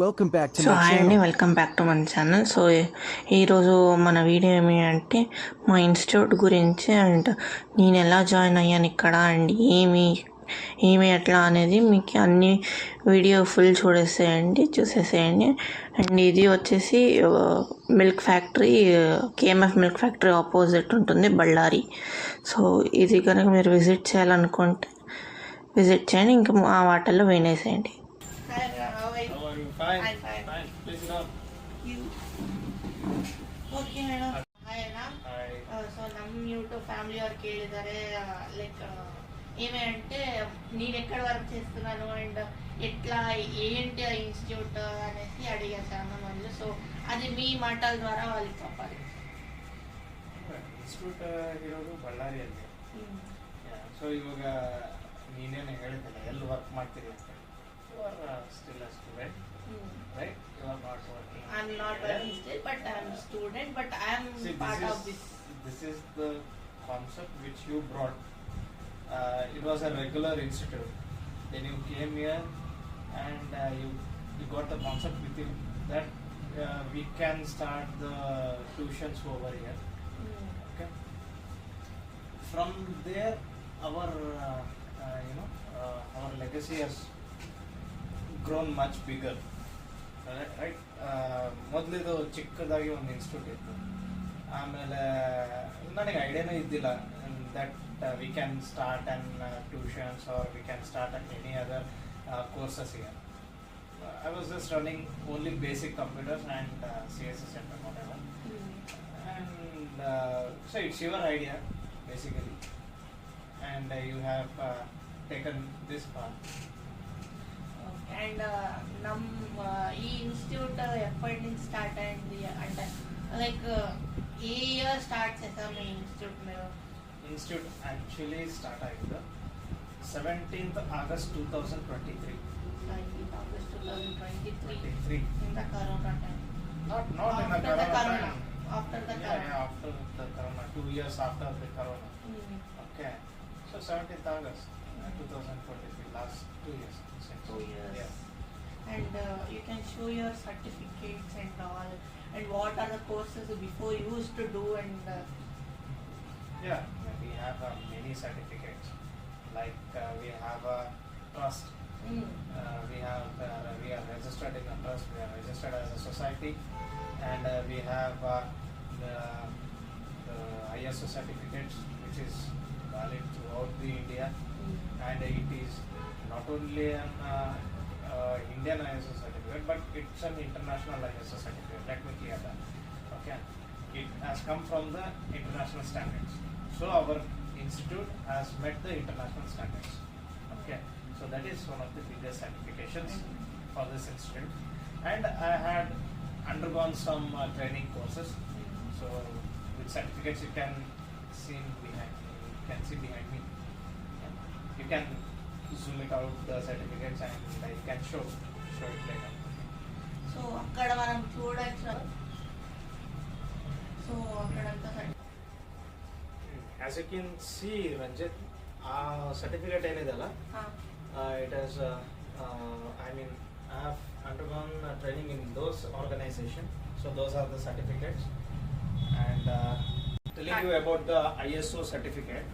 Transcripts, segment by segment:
Welcome back to so my hi అండి, channel. Welcome back to మన channel. So ఈరోజు మన వీడియో ఏమి అంటే మా ఇన్స్టిట్యూట్ గురించి అండ్ నేను ఎలా జాయిన్ అయ్యాను ఇక్కడ అండ్ ఏమి ఎట్లా అనేది మీకు అన్ని వీడియో ఫుల్ చూసేసేయండి. అండ్ ఇది వచ్చేసి milk factory, KMF milk factory opposite ఉంటుంది బళ్ళారి. సో ఇది కనుక మీరు విజిట్ చేయాలనుకుంటే విజిట్ చేయండి, ఇంకా ఆ వాటర్లో వేనేసేయండి. Fine. Please sit down. Okay madam. Hi ಅಣ್ಣ. Hi. ಸೊ ನಮ್ಮ ಯೂಟ್ಯೂಬ್ ಫ್ಯಾಮಿಲಿ ಅವ್ರು ಕೇಳಿದ್ದಾರೆ లైక్ ఏమే అంటే నేను ఎక్కడ వర్క్ చేస్తున్నాను అండ్ ఎట్లా ఏంటి ఆ ఇన్స్టిట్యూట్ అనేసి అడిగారు చాలా మంది. సో అది మీ మాటల ద్వారా వాళ్ళకి చెప్పాలి. ಇನ್ಸ್ಟಿಟ್ಯೂಟ್ ಇರೋದು ಬಳ್ಳಾರಿ ಅಲ್ಲಿ. ಸೊ ಇವಾಗ ನೀನೇನು ಹೇಳಿದ್ದಲ್ಲ ಎಲ್ಲಿ ವರ್ಕ್ ಮಾಡ್ತೀರಿ ಅಂತ. You are still a student, right? You are not working. I'm not working still, but I'm a student, but I'm part of this. This is the concept which you brought. It was a regular institute. Then you came here and you got the concept with you that we can start the tuitions over here. Okay. From there, our our legacy has grown much bigger. Right. ಮೊದಲಿದು ಚಿಕ್ಕದಾಗಿ ಒಂದು institute ಇತ್ತು. ಆಮೇಲೆ ನನಗೆ ಐಡಿಯಾನೂ ಇದ್ದಿಲ್ಲ that we can start and tuitions or we can start and any other courses here. I was just running only basic computers and CSS and whatever. And so it's your idea basically, and you have taken this path. And ఈ institute ఎప్పటి నుంచి start అయింది అంటే like ఏ year start చేసాం మీ institute మీరు? Institute actually start ಆಗಿದ್ದು 17th August 2023. August 2023 in the corona time. Not in the corona time. After the corona. Yeah, after the corona, 2 years after the corona. Okay, so 17th August 2023, last 2 years. 2 years. Yeah. And you can show your certificates and all, and what are the courses before you used to do and Yeah, we have many certificates. Like we have a trust. We are registered in a trust. We are registered as a society, and we have the ISO certificates, which is valid throughout the India, and it is not only an Indian ISO certificate, but it's an international ISO certificate. Let me clear that. Okay, it has come from the international standards. So our institute has met the international standards. Okay, so that is one of the biggest certifications for this institute. And I had undergone some training courses. So with certificates you can see behind me. You can see behind me. Yeah. You can zoom it out the certificates and you can show it later. So అక్కడ మనం చూడొచ్చు. So అక్కడంతా As you can see, Ranjit, certificate ಏನದಲ್ಲ, it has I mean I have undergone training in those organizations, so those are the certificates. And telling you about the ISO certificate,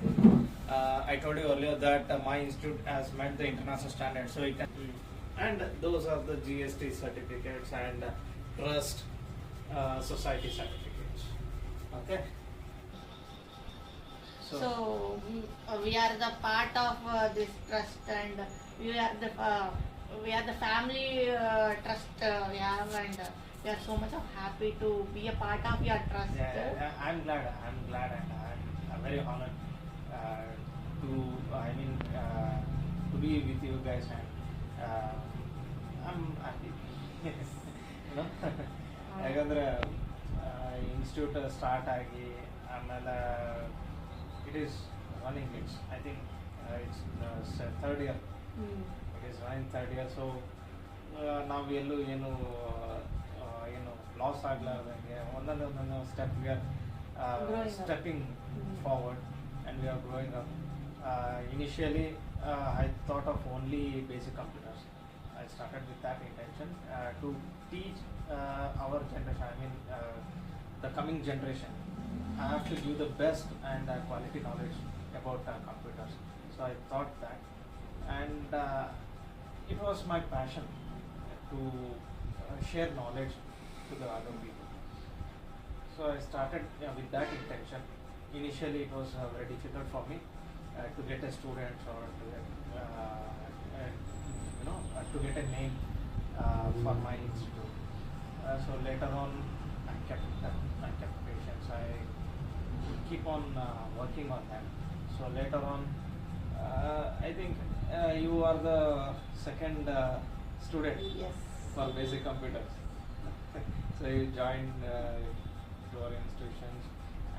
I told you earlier that my institute has met the international standards, so it can, and those are the GST certificates and trust society certificates. Okay. So we are the part of this trust, and we are the family trust we have, and we are so much of happy to be a part of your trust. Yeah, I'm glad, and I'm very honored to be with you guys, and I'm happy. You know, ಯಾಕಂದ್ರೆ institute start ಆಗಿ ಆಮೇಲೆ it is running. I think it's third year. It is running third year. So ನಾವು ಎಲ್ಲೂ ಏನು loss ಆಗಲಾರ್ದಂಗೆ ಒಂದೊಂದು step we are stepping forward, and we are growing up. Initially I thought of only basic computers, I started with that intention to teach our generation. I mean, the coming generation. I have to give the best and quality knowledge about computers. So I thought that, and it was my passion to share knowledge to the other people. So I started with that intention. Initially, it was very difficult for me to get a student or to get, to get a name for my institute. So later on, I kept patience. I keep on working on that. So later on, I think you are the second student Yes. for basic computers. So you joined your institutions,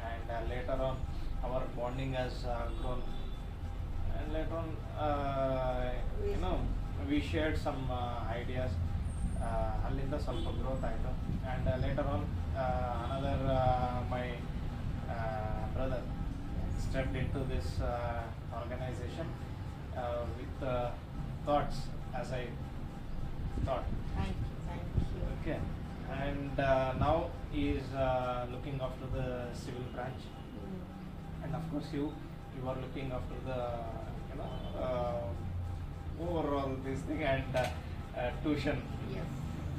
and later on, our bonding has grown. And later on, we shared some ideas. ಅಲ್ಲಿಂದ ಸ್ವಲ್ಪ growth ಆಯಿತು. And later on another my brother stepped into this organization with thoughts as I thought. Thank you. Okay. And now he is looking after the civil branch. And of course you are looking after the overall this thing and tuition. Yes.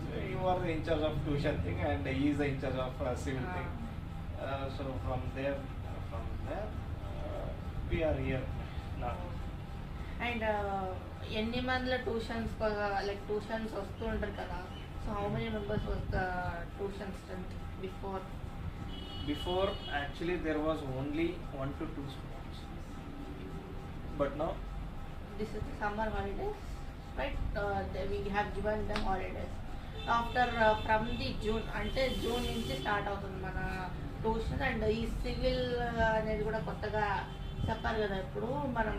So you are in charge of tuition thing and he is in charge of civil thing. So from there we are here now. And ఎన్ని మందిలో tuitions like tuitions వస్తూ ఉంటారు కదా, so how many members was the tuition strength Before actually there was only 1 to 2 students, but now this is the summer holidays, right? We have given them holidays after from the June, అంటే June నుంచి start అవుతుంది మన tuition. And ఈ civil అనేది కూడా కొత్తగా చెప్పారు కదా, ఇప్పుడు మనం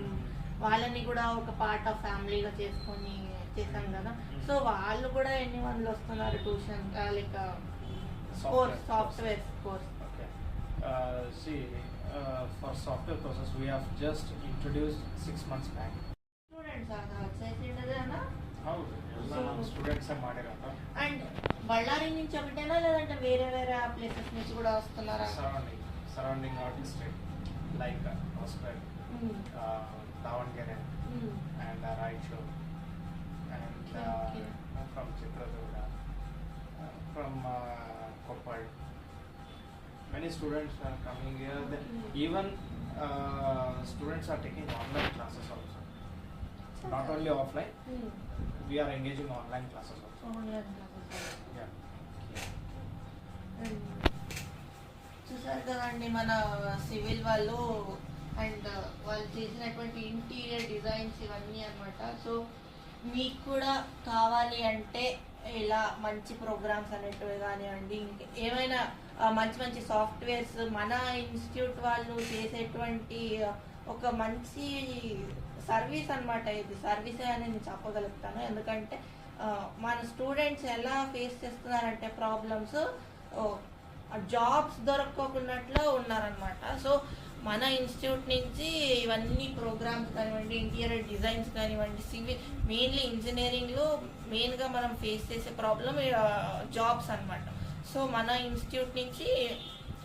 వాళ్ళని కూడా ఒక పార్ట్ ఆఫ్ ఫ్యామిలీగా చేసాం కదా. సో వాళ్ళు కూడా ఎన్ని మందిలో వస్తున్నారు tuition like software course? See, for software courses we have just introduced 6 months back. Students చేసిండదేనా? ಹೌದು, ಎಲ್ಲ ನಮ್ಮ ಸ್ಟೂಡೆಂಟ್ಸೇ ಮಾಡಿರೋದು. అండ్ బళ్ళారి నుంచి ఒకటేనా లేదంటే వేరే ప్లేసెస్ నుంచి కూడా వస్తున్నారా? Surrounding our district like Hospital, Davangere and Raichur and from Chitradurga, from Koppal. Many students are coming here. Even students are taking online classes also. Not only offline, we are engaging online classes also. Yeah. చూసారు కదండి మన civil వాళ్ళు and వాళ్ళు చేసినటువంటి interior designs ఇవన్నీ అనమాట. So మీకు కూడా కావాలి అంటే ఇలా మంచి ప్రోగ్రామ్స్ అనేటివి కానివ్వండి, ఏమైనా మంచి సాఫ్ట్వేర్స్ మన ఇన్స్టిట్యూట్ వాళ్ళు చేసేటువంటి ఒక మంచి సర్వీస్ అనమాట. ఇది సర్వీసే అని నేను చెప్పగలుగుతాను. ఎందుకంటే మన స్టూడెంట్స్ ఎలా ఫేస్ చేస్తున్నారంటే ప్రాబ్లమ్స్, జాబ్స్ దొరకకున్నట్లు ఉన్నారనమాట. సో మన ఇన్స్టిట్యూట్ నుంచి ఇవన్నీ ప్రోగ్రామ్స్ కానివ్వండి, ఇంటీరియర్ డిజైన్స్ కానివ్వండి, సివిల్ మెయిన్లీ ఇంజనీరింగ్లో మెయిన్గా మనం ఫేస్ చేసే ప్రాబ్లం జాబ్స్ అనమాట. సో మన ఇన్స్టిట్యూట్ నుంచి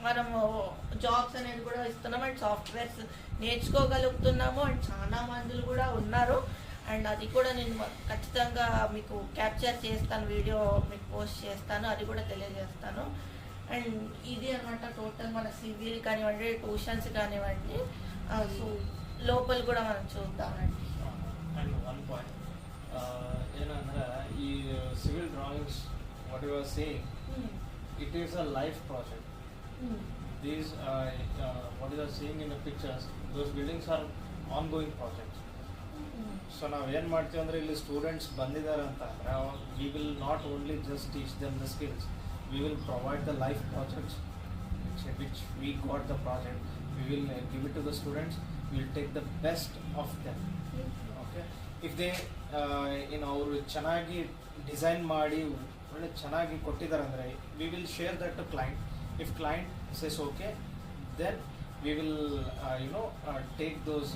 మనము జాబ్స్ అనేది కూడా ఇస్తున్నాం అండ్ సాఫ్ట్వేర్స్ నేర్చుకోగలుగుతున్నాము అండ్ చాలా మందులు కూడా ఉన్నారు. అండ్ అది కూడా నేను ఖచ్చితంగా మీకు క్యాప్చర్ చేస్తాను, వీడియో మీకు పోస్ట్ చేస్తాను, అది కూడా తెలియజేస్తాను. అండ్ ఇది అనమాట టోటల్ మన సివిల్ కానివ్వండి, ట్యూషన్స్ కానివ్వండి. సో లోపల కూడా మనం చూద్దామండి. అండ్ వన్ పాయింట్ ಏನಂದ್ರೆ ಈ civil drawings what you are saying, it is a life project. These what you are seeing in the pictures, those buildings are ongoing projects. So ನಾವು ಏನು ಮಾಡ್ತೀವಿ ಅಂದರೆ ಇಲ್ಲಿ ಸ್ಟೂಡೆಂಟ್ಸ್ ಬಂದಿದ್ದಾರೆ ಅಂತ ಅಂದರೆ we will not only just teach them the skills, we will provide the life projects which we got the project, we will give it to the students, we will take the best of them. Okay, if they ಅವರು ಚೆನ್ನಾಗಿ design ಮಾಡಿ ಒಳ್ಳೆ ಚೆನ್ನಾಗಿ ಕೊಟ್ಟಿದ್ದಾರೆ ಅಂದರೆ we will share that to client. If client says okay, then we will take those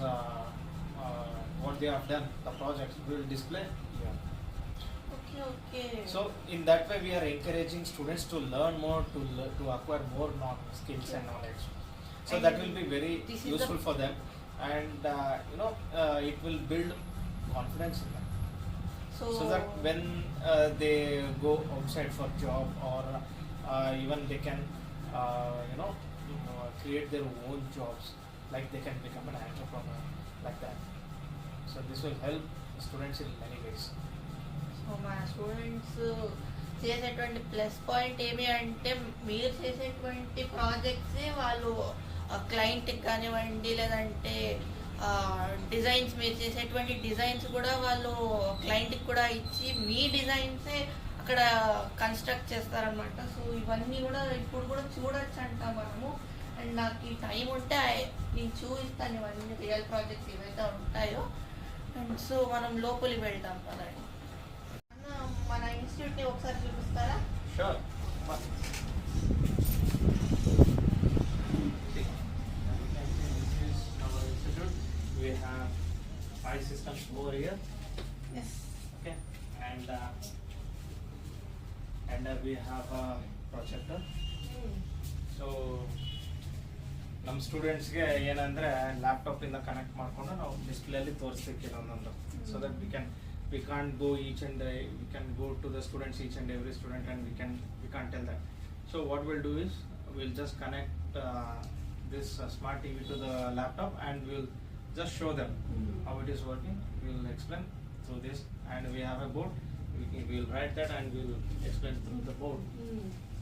what they have done, the projects we will display here. Okay. So in that way we are encouraging students to learn more, to acquire more skills and knowledge. So And that will be very this is useful for them, and it will build confidence in them. So that when they go outside for job, or even they can create their own jobs, like they can become an entrepreneur, like that. So this will help students in many ways. So మా students చేసేటువంటి plus point ఏమి అంటే మీరు చేసేటువంటి ప్రాజెక్ట్సే వాళ్ళు క్లయింట్కి కానివ్వండి, లేదంటే డిజైన్స్ మీరు చేసేటువంటి డిజైన్స్ కూడా వాళ్ళు క్లయింట్కి కూడా ఇచ్చి మీ డిజైన్సే అక్కడ కన్స్ట్రక్ట్ చేస్తారనమాట. సో ఇవన్నీ కూడా ఇప్పుడు కూడా చూడొచ్చు అంట మనము. అండ్ నాకు ఈ టైం ఉంటే నేను చూపిస్తాను ఇవన్నీ రియల్ ప్రాజెక్ట్స్ ఏవైతే ఉంటాయో. అండ్ సో మనం లోపలికి వెళ్తాం కదండి. మన ఇన్స్టిట్యూట్ని ఒకసారి చూపిస్తారా? Sure. We have 5 systems over here. Yes. Okay, and we have a projector. So ನಮ್ಮ ಸ್ಟೂಡೆಂಟ್ಸ್ಗೆ ಏನಂದರೆ ಲ್ಯಾಪ್ಟಾಪಿಂದ ಕನೆಕ್ಟ್ ಮಾಡಿಕೊಂಡು ನಾವು ಡಿಸ್ಪ್ಲೇಲಿ ತೋರಿಸ್ಲಿಕ್ಕೆ ಒಂದೊಂದು, so that we can't go we can go to the students, each and every student, and we can't tell that. So what we'll do is we'll just connect this smart TV to the laptop, and we'll just show them how it is working. We'll explain through this, and we have a board. We'll write that and we'll explain through the board.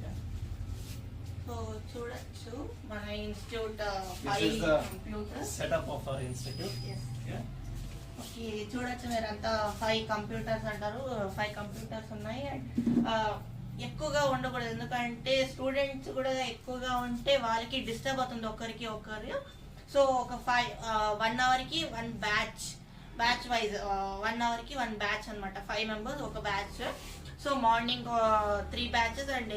Yeah. So చూడొచ్చు మన institute This is the computers. setup of our institute. Yeah. Okay, చూడొచ్చు మీరంతా 5 computers అంటారు. 5 computers ఉన్నాయి. And ఎక్కువగా ఉండకూడదు, ఎందుకంటే students కూడా ఎక్కువగా ఉంటే వాళ్ళకి డిస్టర్బ్ అవుతుంది ఒకరికి ఒకరు. సో ఒక 1 అవర్కి 1 బ్యాచ్ వైజ్ 1 అవర్కి 1 బ్యాచ్ అనమాట. 5 మెంబర్స్ ఒక batch. So morning 3 batches and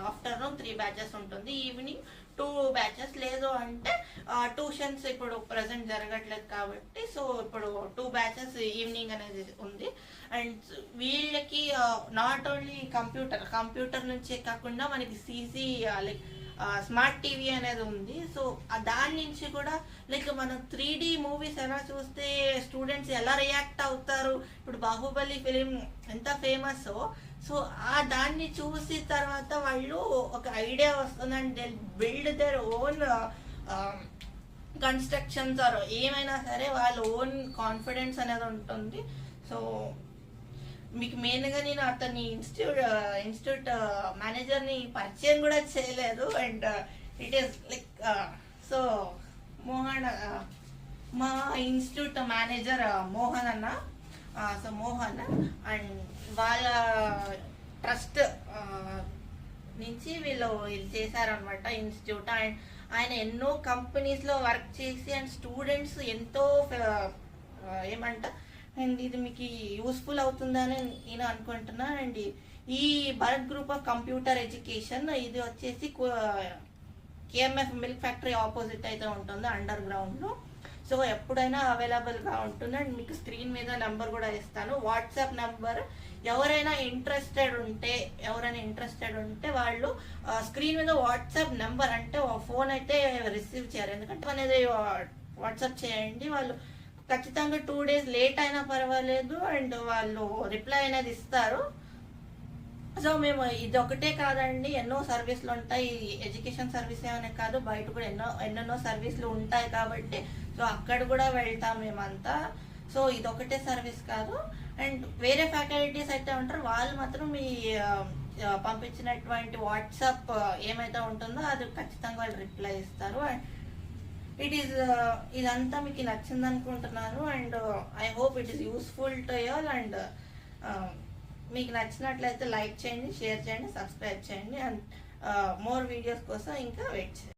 afternoon 3 batches ఉంటుంది. Evening 2 batches. లేదు అంటే ట్యూషన్స్ ఇప్పుడు ప్రజెంట్ జరగట్లేదు కాబట్టి సో ఇప్పుడు 2 బ్యాచెస్ ఈవినింగ్ అనేది ఉంది. అండ్ వీళ్ళకి నాట్ ఓన్లీ కంప్యూటర్ నుంచే కాకుండా మనకి సీసీ లైక్ స్మార్ట్ టీవీ అనేది ఉంది. సో దాని నుంచి కూడా లైక్ మనం 3D మూవీస్ ఎలా చూస్తే స్టూడెంట్స్ ఎలా రియాక్ట్ అవుతారు, ఇప్పుడు బాహుబలి ఫిలిం ఎంత ఫేమస్, సో దాన్ని చూసి తర్వాత వాళ్ళు ఒక ఐడియా వస్తుందండి, they build their own constructions or ఏమైనా సరే వాళ్ళ ఓన్ కాన్ఫిడెన్స్ అనేది ఉంటుంది. సో మీకు మెయిన్గా నేను అతని ఇన్స్టిట్యూట్ మేనేజర్ని పరిచయం కూడా చేయలేదు. And it is like so Mohan, మా ఇన్స్టిట్యూట్ మేనేజర్ మోహన్ అన్న. సో మోహన్ అండ్ వాళ్ళ ట్రస్ట్ నుంచి వీళ్ళు ఇది చేశారనమాట ఇన్స్టిట్యూట్. అండ్ ఆయన ఎన్నో కంపెనీస్లో వర్క్ చేసి అండ్ స్టూడెంట్స్ ఎంతో ఏమంట అండ్ ఇది మీకు యూస్ఫుల్ అవుతుందని నేను అనుకుంటున్నా. అండ్ ఈ Bharat group of computer education ఇది వచ్చేసి కేఎంఎఫ్ మిల్క్ ఫ్యాక్టరీ ఆపోజిట్ అయితే ఉంటుంది అండర్ గ్రౌండ్లో. సో ఎప్పుడైనా అవైలబుల్గా ఉంటుంది. అండ్ మీకు స్క్రీన్ మీద నెంబర్ కూడా ఇస్తాను, వాట్సాప్ నెంబర్. ఎవరైనా ఇంట్రెస్టెడ్ ఉంటే వాళ్ళు స్క్రీన్ మీద వాట్సాప్ నెంబర్ అంటే ఫోన్ అయితే రిసీవ్ చేయరు, ఎందుకంటే అనేది వాట్సాప్ చేయండి. వాళ్ళు ఖచ్చితంగా 2 days లేట్ అయినా పర్వాలేదు అండ్ వాళ్ళు రిప్లై అనేది ఇస్తారు. సో మేము ఇది ఒకటే కాదండి, ఎన్నో సర్వీసులు ఉంటాయి. ఎడ్యుకేషన్ సర్వీస్ ఏమైనా కాదు, బయట కూడా ఎన్నెన్నో సర్వీసులు ఉంటాయి కాబట్టి సో అక్కడ కూడా వెళ్తాం మేమంతా. సో ఇది ఒకటే సర్వీస్ కాదు. అండ్ వేరే ఫ్యాకల్టీస్ అయితే ఉంటారు, వాళ్ళు మాత్రం మీ పంపించినటువంటి వాట్సాప్ ఏమైతే ఉంటుందో అది ఖచ్చితంగా వాళ్ళు రిప్లై ఇస్తారు. అండ్ ఇదంతా మీకు నచ్చింది అనుకుంటున్నాను. And I hope it is useful to L. And మీకు నచ్చినట్లయితే లైక్ చేయండి, షేర్ చేయండి, సబ్స్క్రైబ్ చేయండి. అండ్ మోర్ వీడియోస్ కోసం ఇంకా వెయిట్ చేయండి.